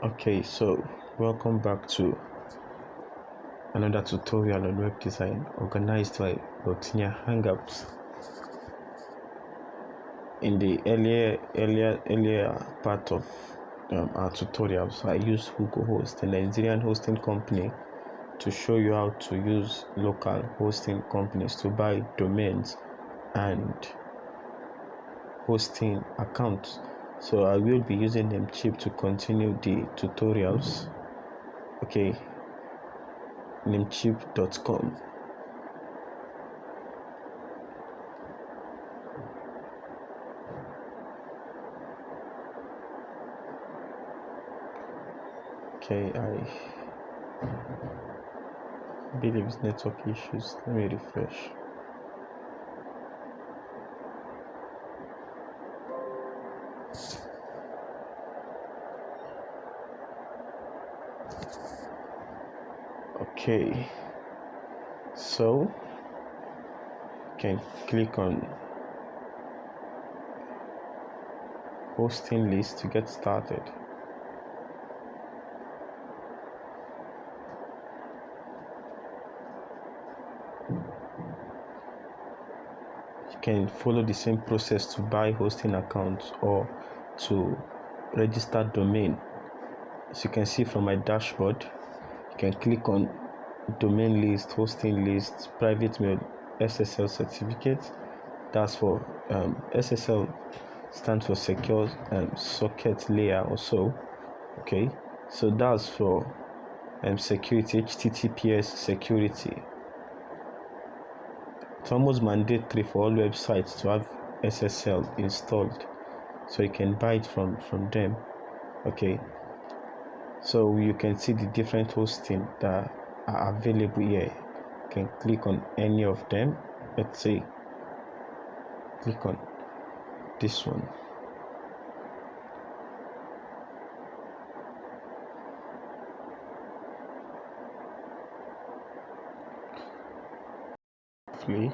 Okay, so welcome back to another tutorial on web design organized by Wealthnaire Hangout. In the earlier part of our tutorials, I used Host, a Nigerian hosting company, to show you how to use local hosting companies to buy domains and hosting accounts. So I will be using Namecheap to continue the tutorials. Okay, namecheap.com. Okay, I believe it's network issues. Let me refresh. Okay, so you can click on hosting list to get started. You can follow the same process to buy hosting accounts or to register domain. As you can see from my dashboard, you can click on domain list, hosting list, private mail, SSL certificate. That's for SSL stands for secure socket layer or so. Okay, so that's for security, HTTPS security. It's almost mandatory for all websites to have SSL installed, so you can buy it from them. Okay, so you can see the different hosting that are available here. You can click on any of them. Let's say click on this one. Hopefully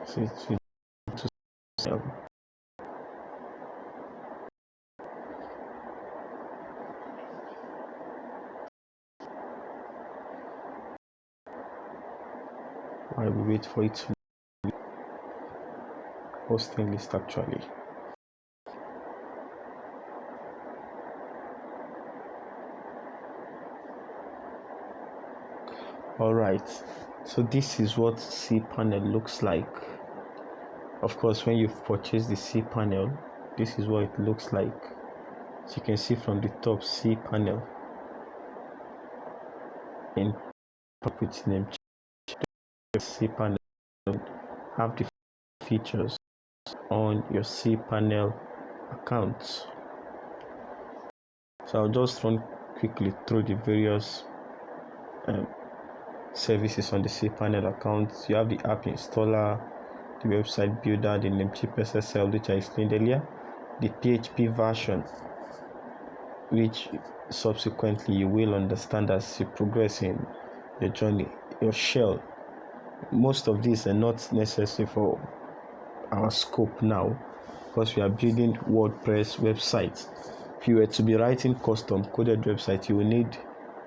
so it's to sell. While we wait for it to hosting list actually. Alright, so this is what cPanel looks like. Of course, when you've purchased the cPanel, this is what it looks like. So you can see from the top, cPanel in with name. cPanel have the features on your cPanel account. So I'll just run quickly through the various services on the cPanel account. You have the app installer, the website builder, the Namecheap SSL, which I explained earlier, the PHP version, which subsequently you will understand as you progress in your journey, your shell. Most of these are not necessary for our scope now because we are building WordPress websites. If you were to be writing custom coded website, you will need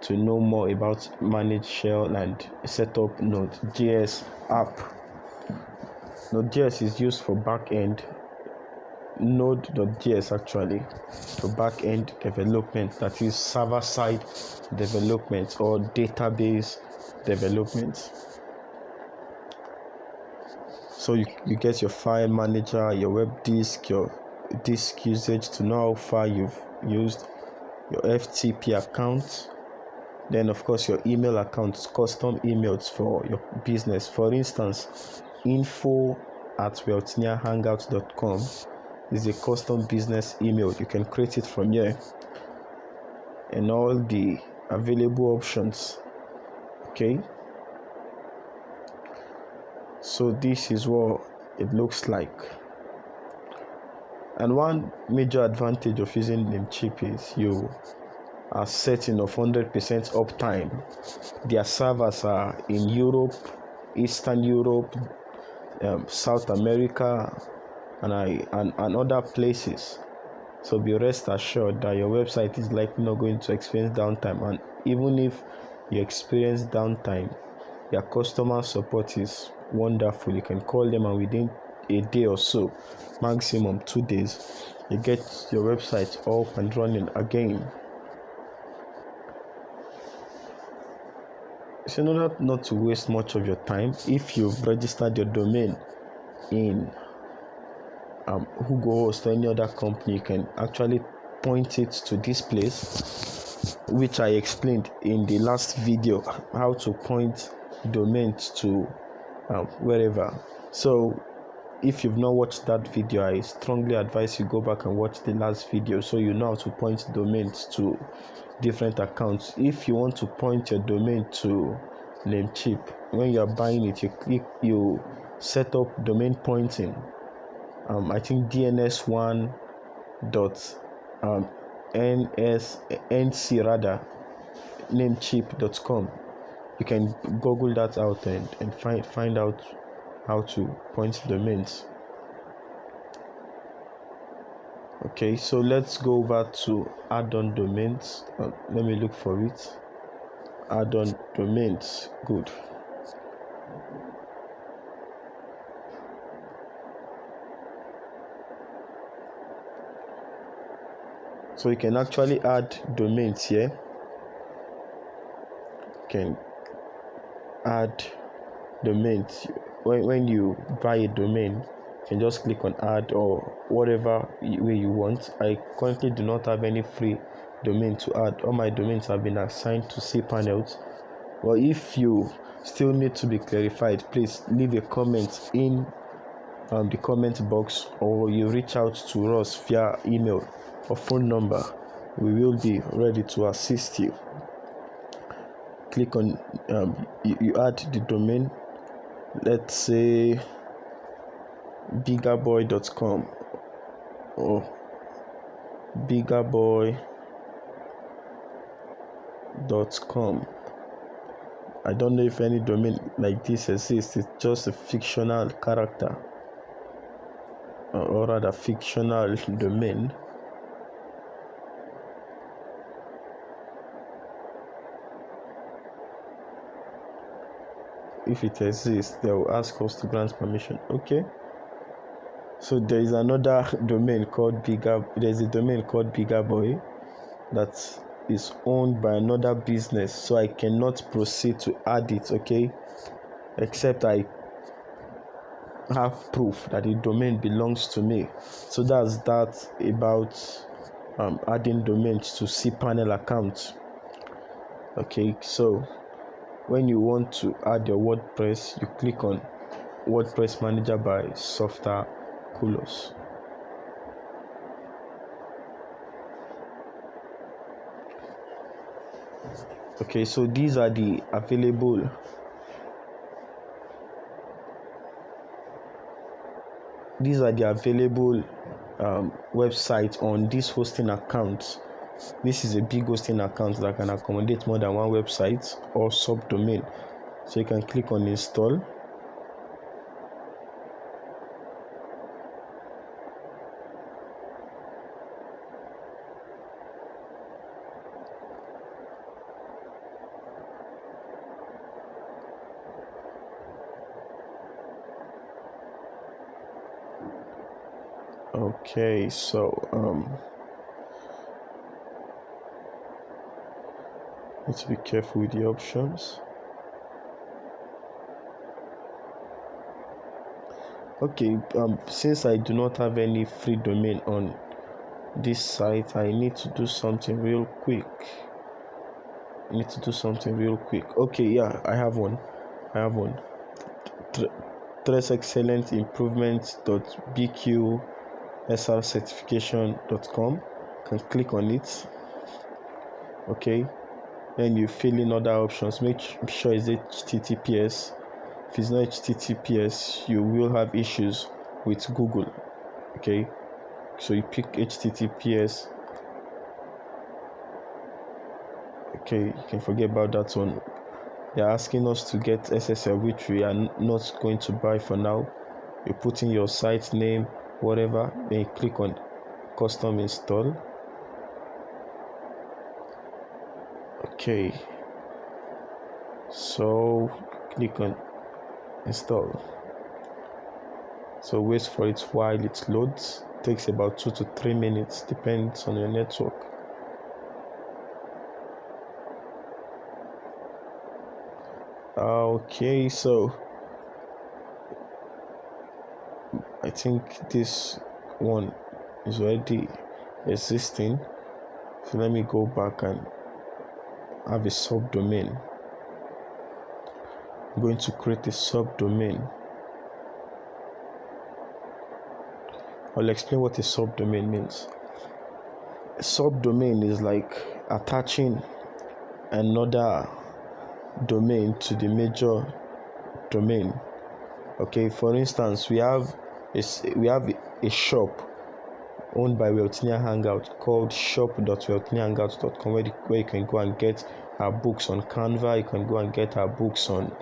to know more about manage shell and set up Node.js app. Node.js is used for back-end, Node.js actually for back-end development, that is server-side development or database development. So you get your file manager, your web disk, your disk usage to know how far you've used, your FTP account, then of course your email accounts, custom emails for your business. For instance, info@wealthnarehangout.com is a custom business email. You can create it from here and all the available options. Okay, so this is what it looks like. And one major advantage of using Namecheap is you are certain of 100% uptime. Their servers are in Europe, Eastern Europe, South America and other places. So be rest assured that your website is likely not going to experience downtime, and even if you experience downtime, their customer support is wonderful. You can call them, and within a day or so, maximum 2 days, you get your website up and running again. So in order not to waste much of your time, if you've registered your domain in Google Host or any other company, you can actually point it to this place, which I explained in the last video, how to point domains to wherever. So if you've not watched that video, I strongly advise you go back and watch the last video so you know how to point domains to different accounts. If you want to point your domain to Namecheap, when you are buying it, you set up domain pointing. I think DNS1 nc rather namecheap.com. You can Google that out and find out how to point domains. Okay, so let's go over to add-on domains. Let me look for it. Add-on domains. Good. So you can actually add domains here. You can add domains. When you buy a domain, you can just click on add or whatever way you want. I currently do not have any free domain to add. All my domains have been assigned to cPanels. Well, if you still need to be clarified, please leave a comment in the comment box, or you reach out to us via email or phone number. We will be ready to assist you. Click on you add the domain, let's say biggerboy.com or biggerboy.com. I don't know if any domain like this exists. It's just a fictional character, or rather fictional domain. If it exists, they will ask us to grant permission. Okay, so there is another domain called there's a domain called Biggerboy that is owned by another business, so I cannot proceed to add it, okay, except I have proof that the domain belongs to me. So that's that about adding domains to cPanel accounts. Okay, so when you want to add your WordPress, you click on WordPress Manager by Softer Kulos. Okay, so these are the available websites on this hosting account. This is a big hosting account that can accommodate more than one website or subdomain. So you can click on install. Okay, so let's be careful with the options. Okay, since I do not have any free domain on this site, I need to do something real quick. Okay, yeah, I have one. Tres excellent improvements.bqsrcertification.com. Can click on it. Okay, then you fill in other options. Make sure it's HTTPS. If it's not HTTPS, you will have issues with Google. Okay, so you pick HTTPS. Okay, you can forget about that one. They're asking us to get SSL, which we are not going to buy for now. you put in your site name, whatever, then you click on custom install. Okay, so click on install. So wait for it while it loads. It takes about 2 to 3 minutes, depends on your network. Okay, so I think this one is already existing. So let me go back and have a subdomain. I'm going to create a subdomain. I'll explain what a subdomain means. A subdomain is like attaching another domain to the major domain. Okay, for instance, we have a shop owned by Wealthnaire Hangout called shop.wealthnarehangout.com, where you can go and get our books on Canva. You can go and get our books on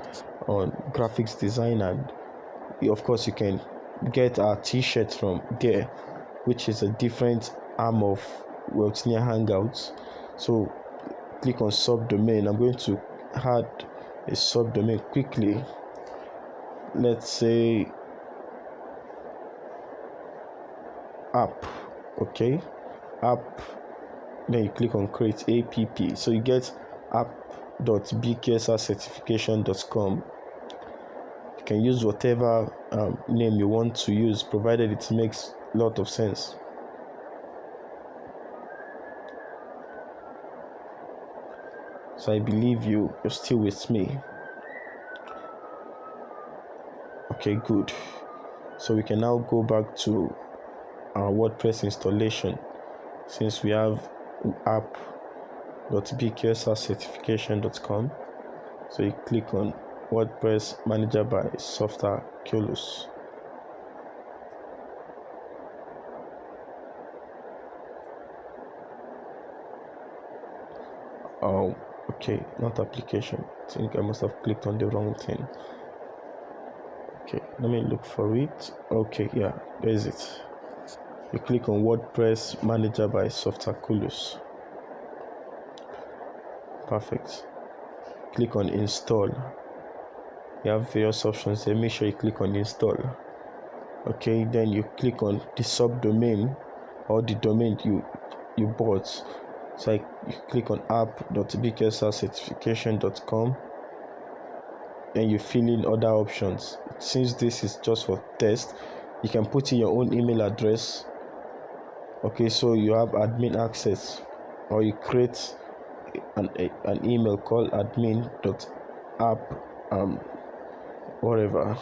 graphics design, and of course you can get our t-shirts from there, which is a different arm of Wealthnaire Hangouts. So click on subdomain. I'm going to add a subdomain quickly. Let's say app. Okay, app, then you click on create app. So you get app.bksrcertification.com. You can use whatever name you want to use, provided it makes a lot of sense. So I believe you're still with me. Okay, good. So we can now go back to our WordPress installation, since we have app.bksrcertification.com. So you click on WordPress Manager by Software Culus. Oh, okay, not application. I think I must have clicked on the wrong thing. Okay, let me look for it. Okay, yeah, there's it. You click on WordPress Manager by Software Culus. Perfect. Click on install. You have various options there. Make sure you click on install. Okay, then you click on the subdomain or the domain you bought. So you click on app.bksrcertification.com, and you fill in other options. Since this is just for test, you can put in your own email address. Okay, so you have admin access, or you create an email called admin.app whatever,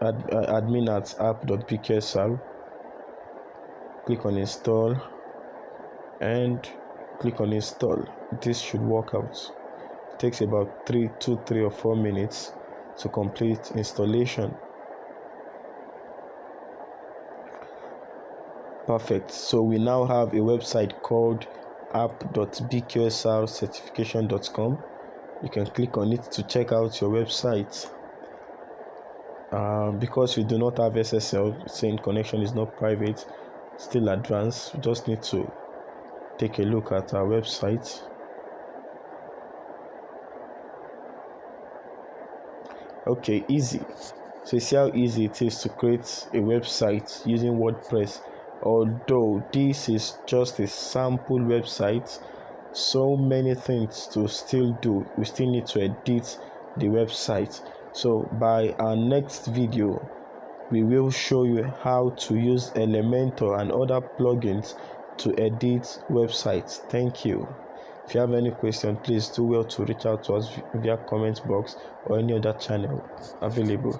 admin@app.bksr. Click on install and click on install. This should work out. It takes about 3 or 4 minutes to complete installation. Perfect. So we now have a website called app.bksrcertification.com. You can click on it to check out your website. Because we do not have SSL, saying connection is not private, still advanced, we just need to take a look at our website. Okay, easy. So you see how easy it is to create a website using WordPress. Although this is just a sample website, so many things to still do. We still need to edit the website. So by our next video, we will show you how to use Elementor and other plugins to edit websites. Thank you. If you have any question, please do well to reach out to us via comment box or any other channel available.